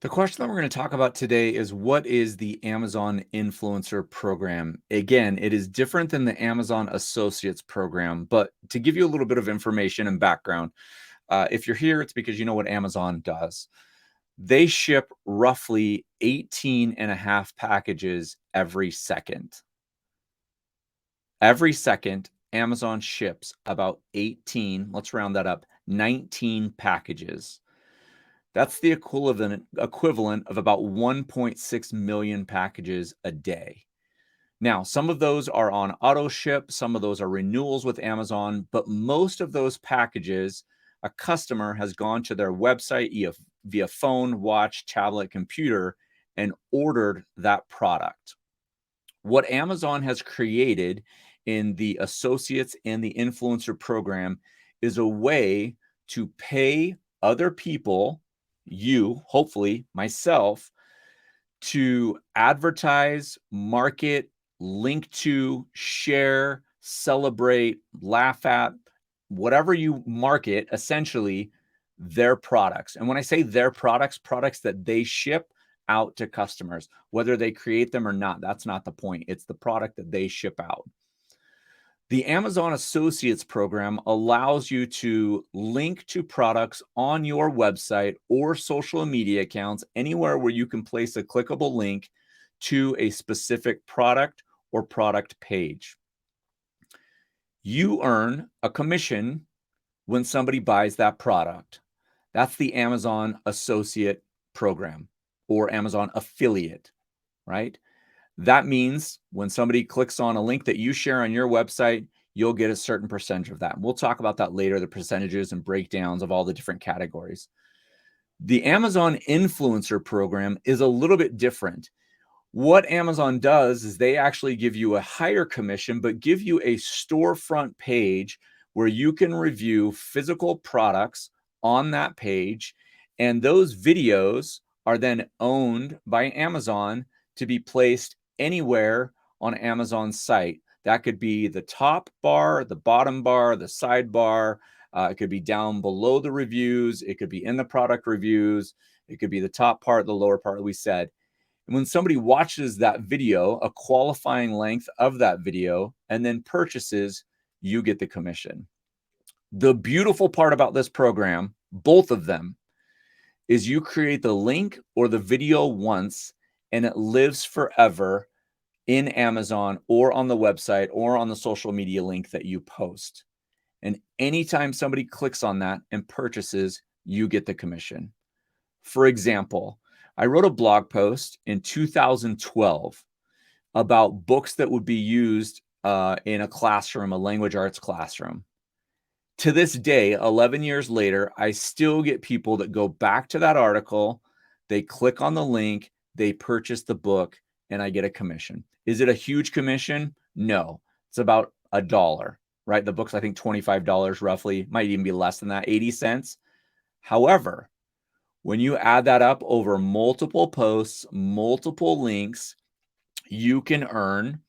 The question that we're going to talk about today is what is the Amazon Influencer Program? Again, it is different than the Amazon Associates Program, but to give you a little bit of information and background, if you're here, it's because you know what Amazon does. They ship roughly 18 and a half packages every second. Every second, Amazon ships about 18, let's round that up, 19 packages. That's the equivalent of about 1.6 million packages a day. Now, some of those are on auto ship, some of those are renewals with Amazon, but most of those packages, a customer has gone to their website via phone, watch, tablet, computer, and ordered that product. What Amazon has created in the associates and the influencer program is a way to pay other people, you, hopefully myself, to advertise, market, link to, share, celebrate, laugh at, whatever you market, essentially their products. And when I say their products, products that they ship out to customers, whether they create them or not, that's not the point. It's the product that they ship out. The Amazon Associates program allows you to link to products on your website or social media accounts, anywhere where you can place a clickable link to a specific product or product page. You earn a commission when somebody buys that product. That's the Amazon Associate program or Amazon Affiliate, right? That means when somebody clicks on a link that you share on your website, you'll get a certain percentage of that. And we'll talk about that later, the percentages and breakdowns of all the different categories. The Amazon Influencer Program is a little bit different. What Amazon does is they actually give you a higher commission, but give you a storefront page where you can review physical products on that page. And those videos are then owned by Amazon to be placed anywhere on Amazon's site. That could be the top bar, the bottom bar, the sidebar. It could be down below the reviews. It could be in the product reviews. It could be the top part, the lower part, we said. And when somebody watches that video, a qualifying length of that video, and then purchases, you get the commission. The beautiful part about this program, both of them, is you create the link or the video once and it lives forever in Amazon or on the website or on the social media link that you post. And anytime somebody clicks on that and purchases, you get the commission. For example, I wrote a blog post in 2012 about books that would be used in a classroom, a language arts classroom. To this day, 11 years later, I still get people that go back to that article, they click on the link, they purchase the book, and I get a commission. Is it a huge commission? No, it's about $1, right? The book's, I think, $25 roughly, might even be less than that, 80 cents. However, when you add that up over multiple posts, multiple links, you can earn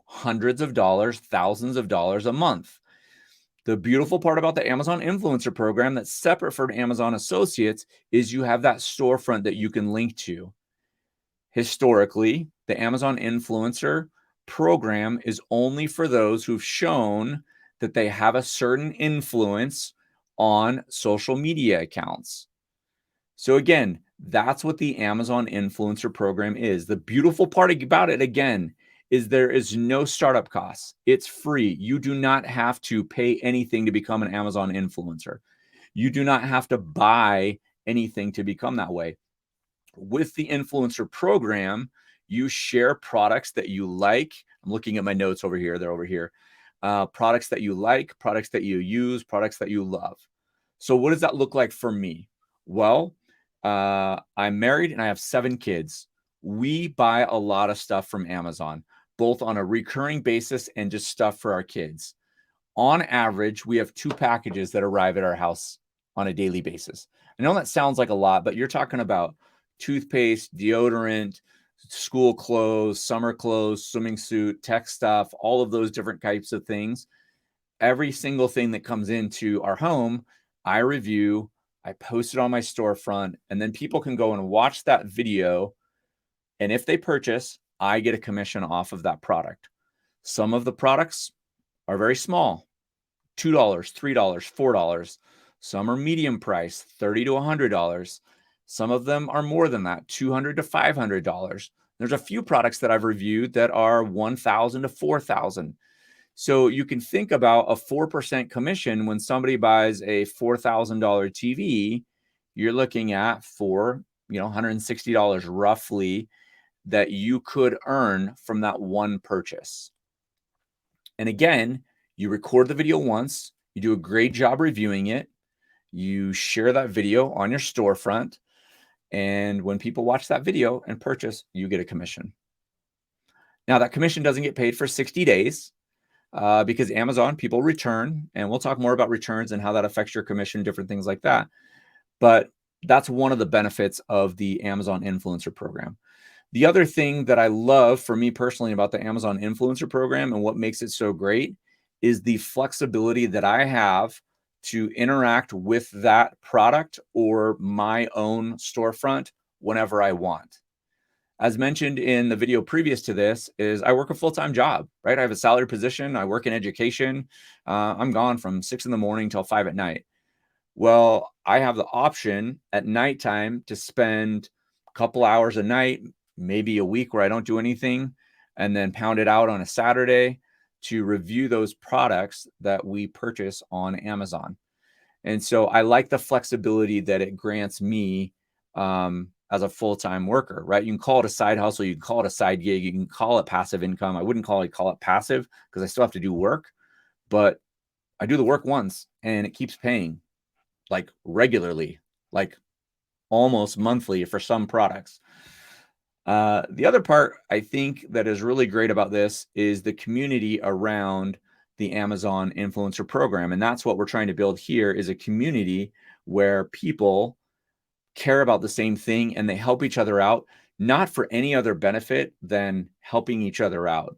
hundreds of dollars, thousands of dollars a month. The beautiful part about the Amazon Influencer Program that's separate from Amazon Associates is you have that storefront that you can link to. Historically, the Amazon Influencer Program is only for those who've shown that they have a certain influence on social media accounts. So again, that's what the Amazon Influencer Program is. The beautiful part about it, again, is there is no startup costs. It's free. You do not have to pay anything to become an Amazon influencer. You do not have to buy anything to become that way. With the influencer program, you share products that you like. I'm looking at my notes over here. They're over here. Products that you like, products that you use, products that you love. So what does that look like for me? Well, I'm married and I have 7 kids. We buy a lot of stuff from Amazon, both on a recurring basis and just stuff for our kids. On average, we have 2 packages that arrive at our house on a daily basis. I know that sounds like a lot, but you're talking about toothpaste, deodorant, school clothes, summer clothes, swimming suit, tech stuff, all of those different types of things. Every single thing that comes into our home, I review, I post it on my storefront, and then people can go and watch that video. And if they purchase, I get a commission off of that product. Some of the products are very small, $2, $3, $4. Some are medium price, $30 to $100. Some of them are more than that, $200 to $500. There's a few products that I've reviewed that are $1,000 to $4,000. So you can think about a 4% commission when somebody buys a $4,000 TV. You're looking at $160 roughly that you could earn from that one purchase. And again, you record the video once, you do a great job reviewing it, you share that video on your storefront, and when people watch that video and purchase, you get a commission. Now, that commission doesn't get paid for 60 days because Amazon, people return, and we'll talk more about returns and how that affects your commission, different things like that. But that's one of the benefits of the Amazon Influencer Program. The other thing that I love for me personally about the Amazon Influencer Program and what makes it so great is the flexibility that I have to interact with that product or my own storefront whenever I want. As mentioned in the video previous to this, is I work a full-time job, right? I have a salary position. I work in education. I'm gone from 6 in the morning till 5 at night. Well, I have the option at nighttime to spend a couple hours a night, maybe a week where I don't do anything, and then pound it out on a Saturday to review those products that we purchase on Amazon. And so I like the flexibility that it grants me as a full-time worker, right? You can call it a side hustle, you can call it a side gig, you can call it passive income. I wouldn't call it passive because I still have to do work, but I do the work once and it keeps paying like regularly, like almost monthly for some products. The other part I think that is really great about this is the community around the Amazon Influencer Program. And that's what we're trying to build here is a community where people care about the same thing and they help each other out, not for any other benefit than helping each other out.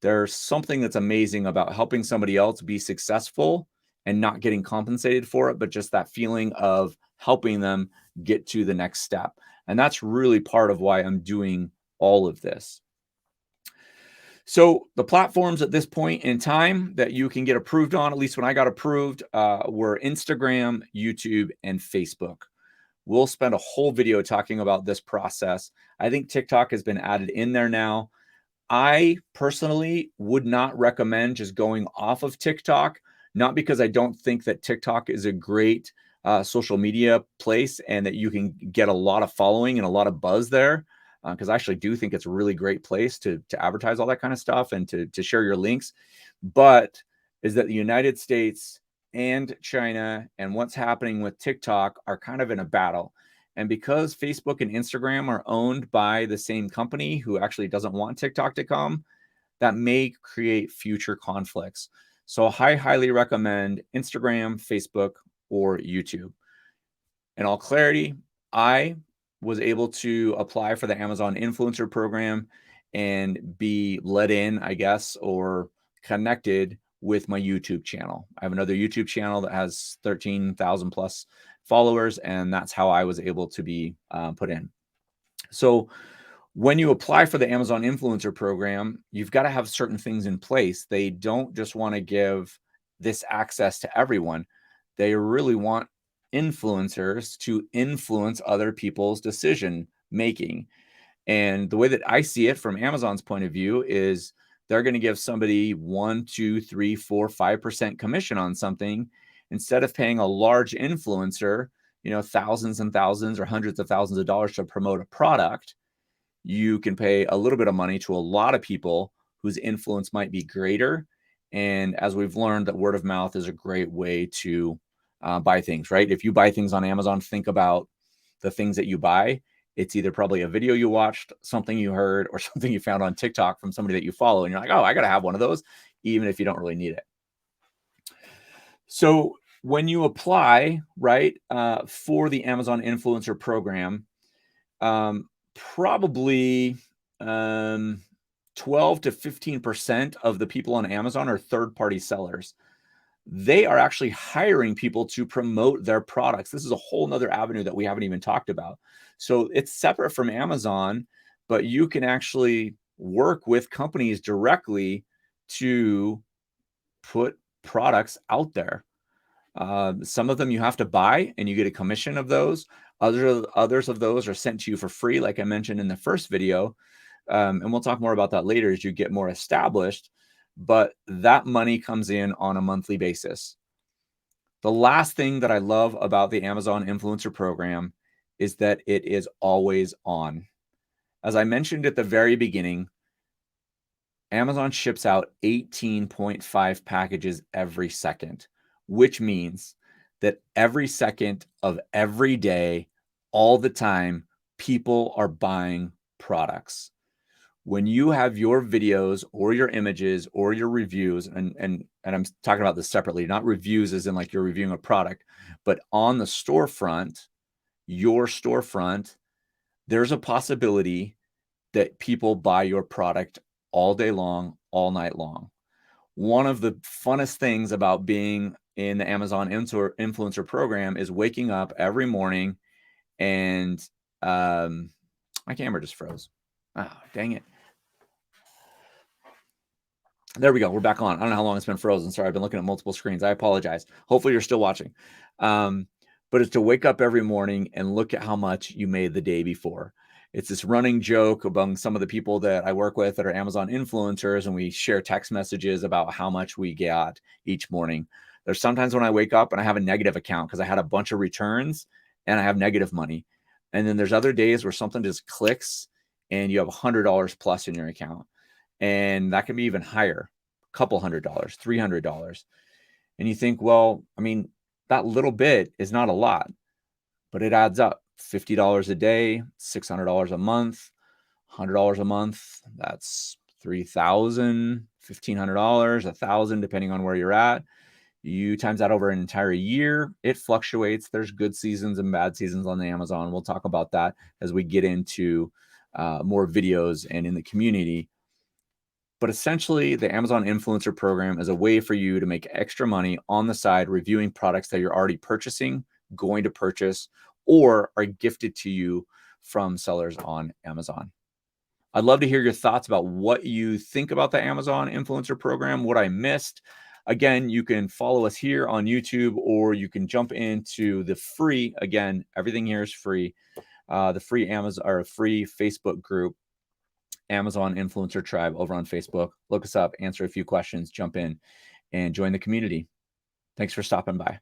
There's something that's amazing about helping somebody else be successful and not getting compensated for it, but just that feeling of helping them get to the next step. And that's really part of why I'm doing all of this. So the platforms at this point in time that you can get approved on, at least when I got approved, were Instagram, YouTube, and Facebook. We'll spend a whole video talking about this process. I think TikTok has been added in there now. I personally would not recommend just going off of TikTok, not because I don't think that TikTok is a great social media place and that you can get a lot of following and a lot of buzz there, because I actually do think it's a really great place to advertise all that kind of stuff and to share your links. But is that the United States and China and what's happening with TikTok are kind of in a battle. And because Facebook and Instagram are owned by the same company who actually doesn't want TikTok to come, that may create future conflicts. So I highly recommend Instagram, Facebook, or YouTube. In all clarity, I was able to apply for the Amazon Influencer Program and be let in, I guess, or connected with my YouTube channel. I have another YouTube channel that has 13,000 plus followers, and that's how I was able to be put in. So when you apply for the Amazon Influencer Program, you've got to have certain things in place. They don't just want to give this access to everyone. They really want influencers to influence other people's decision making. And the way that I see it from Amazon's point of view is they're going to give somebody 1, 2, 3, 4, 5% commission on something instead of paying a large influencer, thousands and thousands or hundreds of thousands of dollars to promote a product. You can pay a little bit of money to a lot of people whose influence might be greater. And as we've learned, that word of mouth is a great way to buy things, right? If you buy things on Amazon, think about the things that you buy. It's either probably a video you watched, something you heard, or something you found on TikTok from somebody that you follow. And you're like, oh, I got to have one of those, even if you don't really need it. So when you apply, right, for the Amazon Influencer Program, probably 12 to 15% of the people on Amazon are third-party sellers. they are actually hiring people to promote their products. This is a whole nother avenue that we haven't even talked about. So it's separate from Amazon, but you can actually work with companies directly to put products out there. Some of them you have to buy and you get a commission of those. Others of those are sent to you for free, like I mentioned in the first video. And we'll talk more about that later as you get more established. But that money comes in on a monthly basis. The last thing that I love about the Amazon Influencer Program is that it is always on. As I mentioned at the very beginning, Amazon ships out 18.5 packages every second, which means that every second of every day, all the time, people are buying products. When you have your videos or your images or your reviews, and I'm talking about this separately, not reviews as in like you're reviewing a product, but on the storefront, your storefront, there's a possibility that people buy your product all day long, all night long. One of the funnest things about being in the Amazon influencer program is waking up every morning and my camera just froze. Oh, dang it. There we go. We're back on. I don't know how long it's been frozen. Sorry, I've been looking at multiple screens. I apologize. Hopefully you're still watching. But it's to wake up every morning and look at how much you made the day before. It's this running joke among some of the people that I work with that are Amazon influencers, and we share text messages about how much we got each morning. There's sometimes when I wake up and I have a negative account because I had a bunch of returns and I have negative money. And then there's other days where something just clicks and you have $100 plus in your account. And that can be even higher, a couple $100, $300. And you think, well, I mean, that little bit is not a lot, but it adds up. $50 a day, $600 a month, $100 a month. That's $3,000, $1,500, $1,000, depending on where you're at. You times that over an entire year, it fluctuates. There's good seasons and bad seasons on the Amazon. We'll talk about that as we get into more videos and in the community. But essentially, the Amazon Influencer Program is a way for you to make extra money on the side, reviewing products that you're already purchasing, going to purchase, or are gifted to you from sellers on Amazon. I'd love to hear your thoughts about what you think about the Amazon Influencer Program, what I missed. Again, you can follow us here on YouTube, or you can jump into the free, again, everything here is free, the free Amazon or free Facebook group, Amazon Influencer Tribe over on Facebook. Look us up, answer a few questions, jump in, and join the community. Thanks for stopping by.